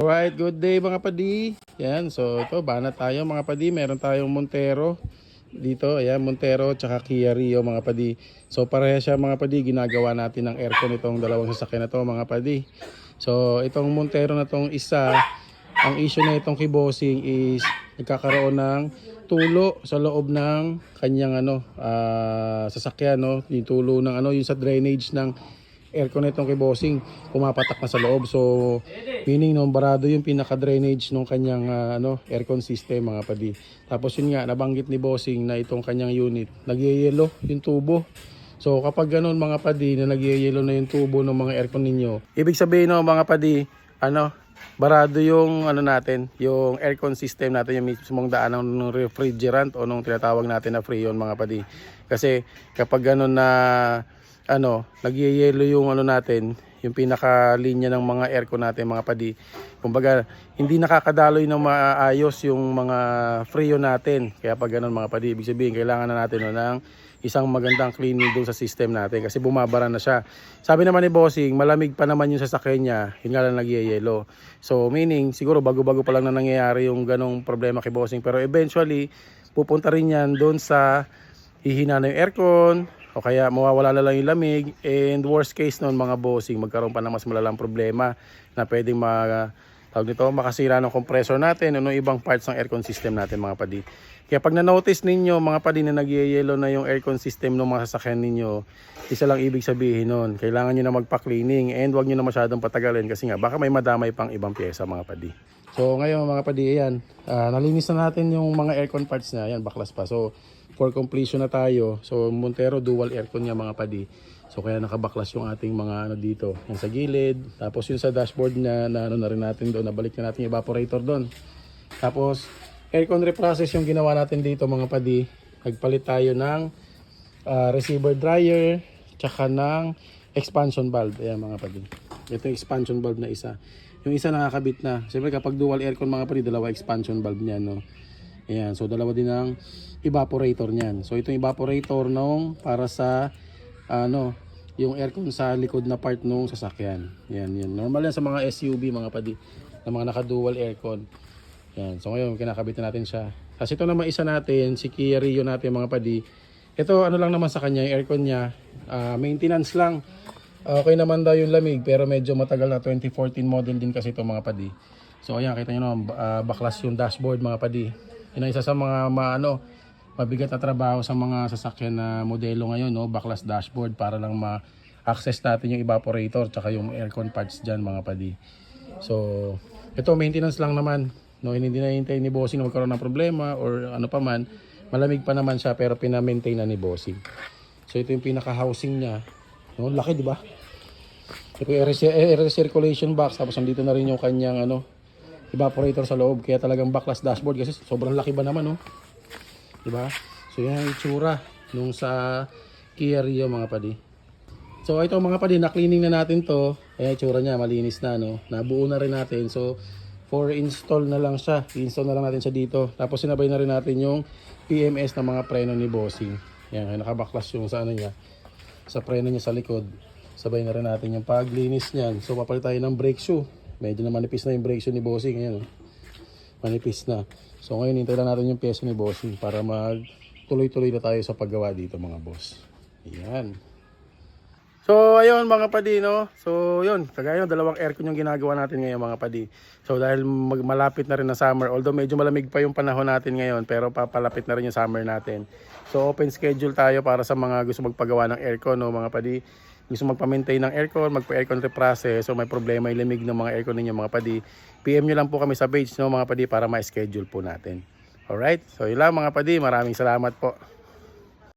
Alright, good day mga padi. Yan, so ito, bana tayo mga padi. Meron tayong Montero dito. Ayan, Montero tsaka Kia Rio mga padi. So pareha siya mga padi. Ginagawa natin ng aircon itong dalawang sasakyan na to mga padi. So itong Montero na tong isa, ang issue na itong kibosing is nagkakaroon ng tulo sa loob ng kanyang sasakyan, no? Yung tulo ng yung sa drainage ng aircon nitong kibosing pumapatak na sa loob. So meaning barado yung pinaka drainage ng kanyang aircon system mga padi. Tapos yun nga, nabanggit ni bossing na itong kanyang unit nagyeyelo yung tubo. So kapag ganun mga padi na nagyeyelo na yung tubo ng mga aircon ninyo, ibig sabihin mga padi, barado yung natin, yung aircon system natin, yung mismong daan ng refrigerant o nung tinatawag natin na freon mga padi. Kasi kapag ganun na nagyeyelo yung natin, yung pinakalinya ng mga aircon natin mga padi. Kumbaga, hindi nakakadaloy ng maayos yung mga freon natin. Kaya pag ganun mga padi, ibig sabihin kailangan na natin ng isang magandang cleaning doon sa system natin kasi bumabara na siya. Sabi naman ni bossing, malamig pa naman yung sasakyan niya, yun nga lang nagyeyelo. So meaning, siguro bago-bago pa lang na nangyayari yung ganong problema kay bossing. Pero eventually, pupunta rin yan doon sa hihina na yung aircon, o kaya mawawala na lang yung lamig, and worst case noon mga bossing, magkaroon pa ng mas malalang problema na pwedeng makasira ng compressor natin o ng ibang parts ng aircon system natin mga padi. Kaya pag na-notice ninyo mga padi na nagyeyelo na yung aircon system ng mga sasakyan ninyo, isa lang ibig sabihin nun, kailangan nyo na magpa-cleaning and huwag nyo na masyadong patagalin kasi nga baka may madamay pang ibang pyesa mga padi. So ngayon mga padi, ayan, nalinis na natin yung mga aircon parts na, ayan, baklas pa. So for completion na tayo. So Montero dual aircon niya mga padi. So kaya nakabaklas yung ating mga dito, yung sa gilid. Tapos yung sa dashboard niya na na rin natin doon, nabalik na natin yung evaporator doon. Tapos aircon reprocess yung ginawa natin dito mga padi. Nagpalit tayo ng receiver dryer tsaka ng expansion valve. Ayan mga padi. Ito yung expansion valve na isa. Yung isa nakakabit na. Siyempre kapag dual aircon mga padi, dalawa expansion valve niya, no. Ayan, so dalawa din ang evaporator niyan. So itong evaporator para sa yung aircon sa likod na part nung sasakyan. Yan. Normal yan sa mga SUV mga padi, na mga naka-dual aircon. Yan. So ngayon kinakabit na natin siya. Kasi ito naman isa natin, si Kia Rio natin mga padi. Ito lang naman sa kanya, yung aircon niya, maintenance lang. Okay naman daw yung lamig pero medyo matagal na, 2014 model din kasi ito mga padi. So ayan, kita nyo naman, baklas yung dashboard mga padi. Yun ang isa sa mga mabigat na trabaho sa mga sasakyan na modelo ngayon, no? Baklas dashboard para lang ma-access natin yung evaporator tsaka yung aircon parts dyan mga padi. So ito maintenance lang naman, no? Hindi na hintay ni bossing na magkaroon ng problema or ano pa man. Malamig pa naman siya pero pina-maintain na ni bossing. So ito yung pinaka-housing niya, no? Laki, di ba? Ito yung air circulation box, tapos nandito na rin yung kanyang evaporator sa loob. Kaya talagang baklas dashboard kasi sobrang laki ba naman, no? Diba? So yan ang itsura nung sa Kia Rio mga padi. So ito mga padi, na-cleaning na natin to. Ayan itsura niya, malinis na, no? Nabuo na rin natin. So for install na lang siya. I-install na lang natin siya dito. Tapos sinabay na rin natin yung PMS ng mga preno ni bossing. Yan, nakabaklas yung sa niya, sa preno niya sa likod. Sabay na rin natin yung paglinis niyan. So papalit tayo ng brake shoe. Medyo na manipis na yung brake shoe ni bossing. Ayan, manipis na. So ngayon hintay lang natin yung pyesa ni bossing para magtuloy-tuloy na tayo sa paggawa dito mga boss. Ayan. So ayun mga padi, no. So yun, kagaya ng dalawang aircon yung ginagawa natin ngayon mga padi. So dahil malapit na rin na summer, although medyo malamig pa yung panahon natin ngayon, pero papalapit na rin yung summer natin. So open schedule tayo para sa mga gusto magpagawa ng aircon, no mga padi. Gusto magpa-maintain ng aircon, magpa-aircon reprocess, so may problema yung lamig ng mga aircon ninyo mga padi, PM nyo lang po kami sa page, no mga padi, para ma-schedule po natin. Alright, so yun lang mga padi, maraming salamat po.